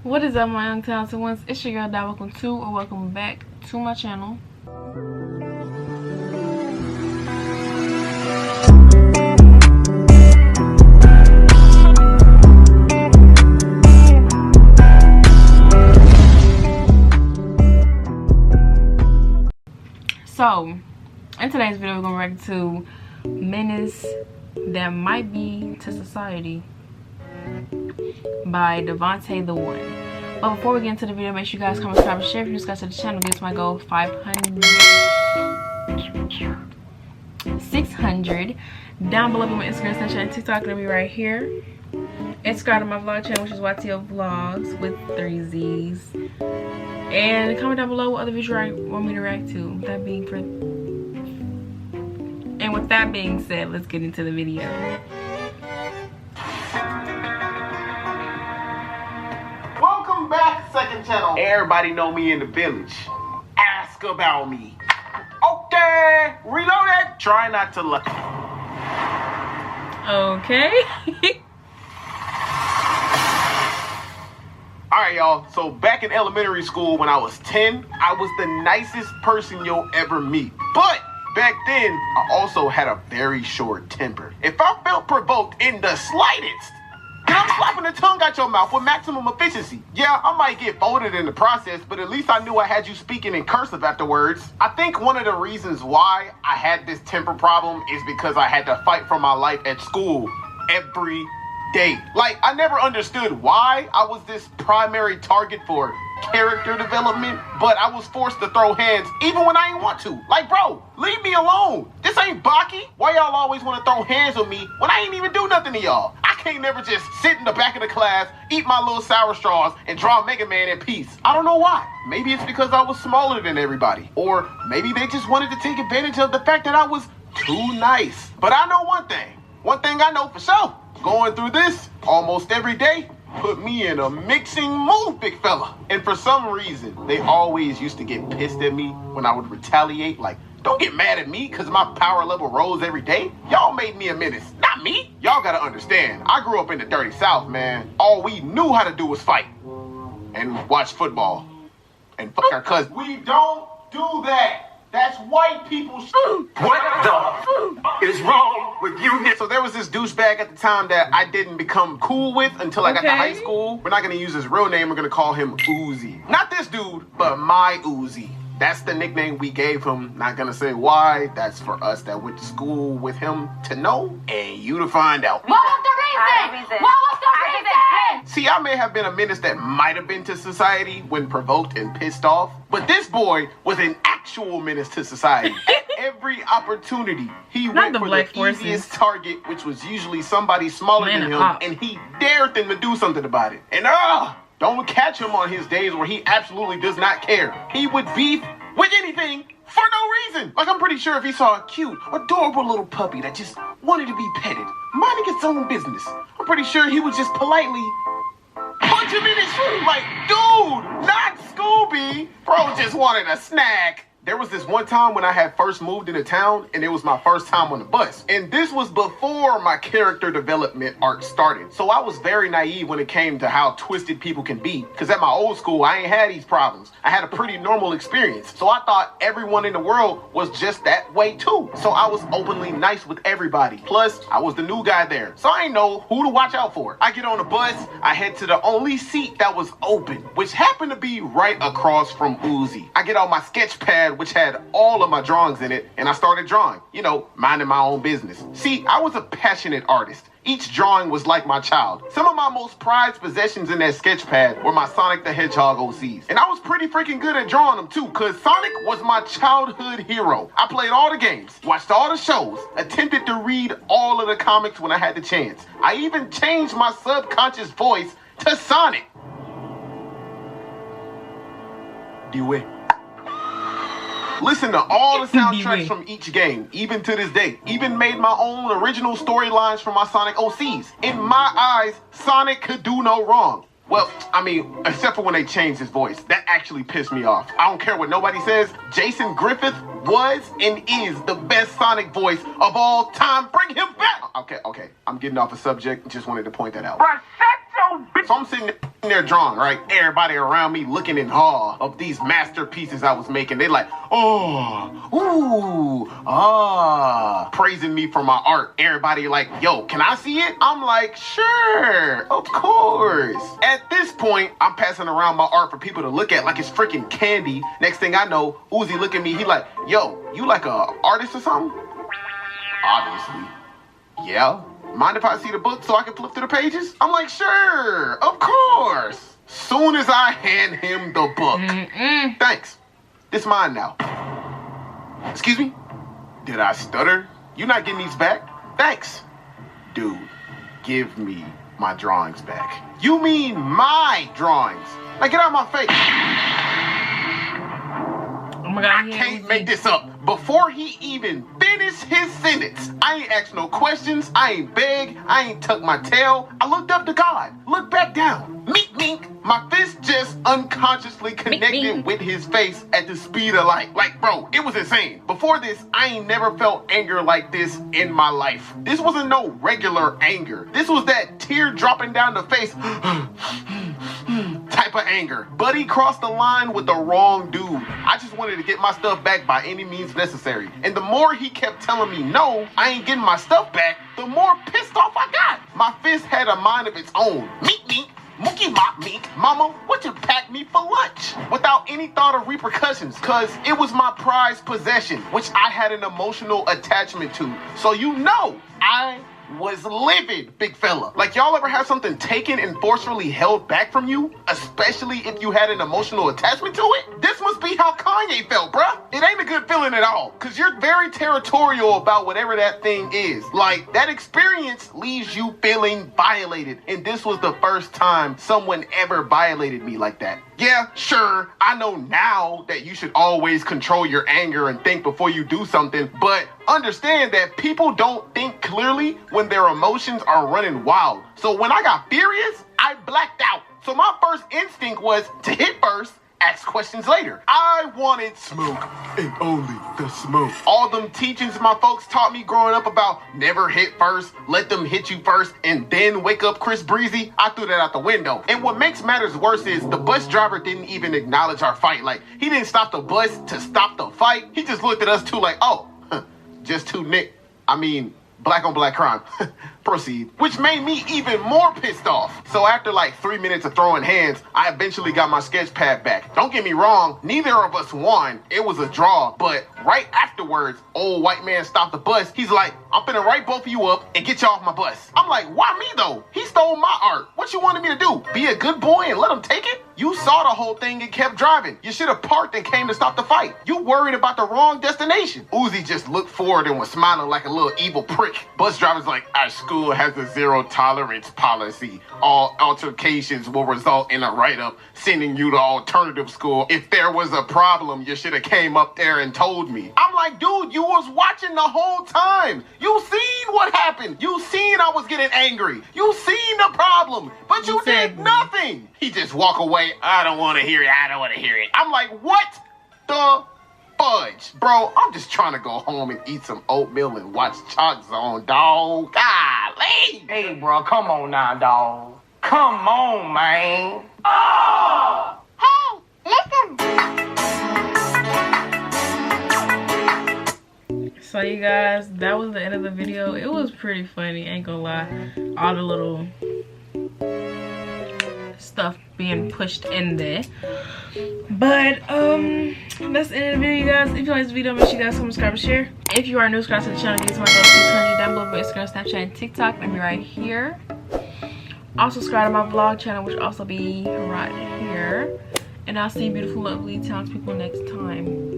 What is up, my young talented ones? It's your girl, welcome to or welcome back to my channel. So, in today's video, we're gonna react to Menace That Might Be to Society by devontetheone. But before we get into the video, make sure you guys comment, subscribe, and share. If you just got to the channel, get to my goal 600. Down below, my Instagram, Snapchat, and TikTok gonna be right here. And subscribe to my vlog channel, which is YTO Vlogs with 3 Z's. And comment down below what other videos you want me to react to. And with that being said, let's get into the video. Welcome back, second channel. Everybody know me in the village. Ask about me. Okay, reload it. Try not to look. Okay. Alright, y'all. So back in elementary school when I was 10, I was the nicest person you'll ever meet. But back then, I also had a very short temper. If I felt provoked in the slightest, then I'm slapping the tongue out your mouth with maximum efficiency. Yeah, I might get folded in the process, but at least I knew I had you speaking in cursive afterwards. I think one of the reasons why I had this temper problem is because I had to fight for my life at school every day. Like, I never understood why I was this primary target for character development, but I was forced to throw hands even when I didn't want to. Like, bro, leave me alone. This ain't Baki. Why y'all always want to throw hands on me when I ain't even do nothing to y'all? I can't never just sit in the back of the class, eat my little sour straws, and draw Mega Man in peace. I don't know why. Maybe it's because I was smaller than everybody. Or maybe they just wanted to take advantage of the fact that I was too nice. But I know one thing. One thing I know for sure. Going through this almost every day put me in a mixing mood, big fella. And for some reason, they always used to get pissed at me when I would retaliate. Like, don't get mad at me because my power level rose every day. Y'all made me a menace, not me. Y'all gotta understand, I grew up in the dirty South, man. All we knew how to do was fight and watch football and fuck our cousins. We don't do that. That's white people shit. What the is wrong with you? So there was this douchebag at the time that I didn't become cool with until I got to high school. We're not going to use his real name. We're going to call him Uzi. Not this dude, but my Uzi. That's the nickname we gave him. Not going to say why. That's for us that went to school with him to know and you to find out. What was the reason? What was the reason? See, I may have been a menace that might have been to society when provoked and pissed off, but this boy was an actual menace to society. At every opportunity, he went for the easiest target, which was usually somebody smaller than him, and he dared them to do something about it. And don't catch him on his days where he absolutely does not care. He would beef with anything for no reason. Like, I'm pretty sure if he saw a cute, adorable little puppy that just wanted to be petted, minding its own business, I'm pretty sure he would just politely punch him in his shoe. Like, dude, not Scooby. Bro just wanted a snack. There was this one time when I had first moved into town and it was my first time on the bus. And this was before my character development arc started. So I was very naive when it came to how twisted people can be. Because at my old school, I ain't had these problems. I had a pretty normal experience. So I thought everyone in the world was just that way too. So I was openly nice with everybody. Plus, I was the new guy there. So I didn't know who to watch out for. I get on the bus, I head to the only seat that was open, which happened to be right across from Uzi. I get out my sketch pad, which had all of my drawings in it, and I started drawing, you know, minding my own business. See, I was a passionate artist. Each drawing was like my child. Some of my most prized possessions in that sketch pad were my Sonic the Hedgehog OCs. And I was pretty freaking good at drawing them too, because Sonic was my childhood hero. I played all the games, watched all the shows, attempted to read all of the comics when I had the chance. I even changed my subconscious voice to Sonic. Dewey. Listen to all the soundtracks from each game, even to this day. Even made my own original storylines for my Sonic OCs. In my eyes, Sonic could do no wrong. Well, I mean, except for when they changed his voice. That actually pissed me off. I don't care what nobody says. Jason Griffith was and is the best Sonic voice of all time. Bring him back! Okay. I'm getting off the subject. Just wanted to point that out. Bro, shut your on, bitch. So I'm sitting there drawing, right? Everybody around me looking in awe of these masterpieces I was making. They like, oh, ooh, ah, praising me for my art. Everybody like, yo, can I see it? I'm like, sure, of course. At this point, I'm passing around my art for people to look at like it's freaking candy. Next thing I know, Uzi look at me. He like, yo, you like a artist or something? Obviously. Yeah. Mind if I see the book so I can flip through the pages? I'm like, sure, of course. Soon as I hand him the book. Thanks. This mine now. Excuse me? Did I stutter? You not getting these back? Thanks. Dude, give me my drawings back. You mean my drawings? Like, get out of my face. Oh my God, I can't make this up. Before he even finished his sentence, I ain't asked no questions. I ain't beg. I ain't tucked my tail. I looked up to God. Looked back down. Meek mink. My fist just unconsciously connected with his face at the speed of light. Like, bro, it was insane. Before this, I ain't never felt anger like this in my life. This wasn't no regular anger. This was that tear dropping down the face type of anger. Buddy crossed the line with the wrong dude. I just wanted to get my stuff back by any means necessary. And the more he kept telling me no, I ain't getting my stuff back, the more pissed off I got. My fist had a mind of its own. Meek meek. Mookie mop meek. Mama, what you pack me for lunch? Without any thought of repercussions, cause it was my prized possession, which I had an emotional attachment to. So you know, I was livid, big fella. Like, y'all ever have something taken and forcefully held back from you? Especially if you had an emotional attachment to it? This must be how Kanye felt, bruh. It ain't a good feeling at all, cause you're very territorial about whatever that thing is. Like, that experience leaves you feeling violated, and this was the first time someone ever violated me like that. Yeah, sure, I know now that you should always control your anger and think before you do something, but understand that people don't think clearly when their emotions are running wild. So when I got furious, I blacked out. So my first instinct was to hit first, ask questions later. I wanted smoke, and only the smoke. All them teachings my folks taught me growing up about never hit first, let them hit you first, and then wake up Chris Breezy, I threw that out the window. And what makes matters worse is the bus driver didn't even acknowledge our fight. Like, he didn't stop the bus to stop the fight. He just looked at us two like, oh, just two black on black crime. Proceed. Which made me even more pissed off. So after like 3 minutes of throwing hands, I eventually got my sketch pad back. Don't get me wrong, neither of us won. It was a draw. But right afterwards, old white man stopped the bus. He's like, I'm finna write both of you up and get you off my bus. I'm like, why me though? He stole my art. What you wanted me to do? Be a good boy and let him take it? You saw the whole thing and kept driving. You should have parked and came to stop the fight. You worried about the wrong destination. Uzi just looked forward and was smiling like a little evil prick. Bus driver's like, our school has a zero tolerance policy. All altercations will result in a write-up, sending you to alternative school. If there was a problem, you should have came up there and told me. I'm like, dude, you was watching the whole time. You seen what happened. You seen I was getting angry. You seen the problem, but you did nothing. He just walk away. I don't want to hear it. I don't want to hear it. I'm like, what the fudge? Bro, I'm just trying to go home and eat some oatmeal and watch Chalk Zone, dog. Golly. Hey, bro, come on now, dog. Come on, man. Oh! Hey, listen. So you guys, that was the end of the video. It was pretty funny, ain't gonna lie. All the little stuff being pushed in there. But that's the end of the video, guys. If you like this video, make sure you guys comment, subscribe, and share. If you are new, subscribe to the channel. Get to my go-to down below for Instagram, Snapchat, and TikTok. Let me right here. Also subscribe to my vlog channel, which will also be right here. And I'll see you beautiful, lovely, talented people next time.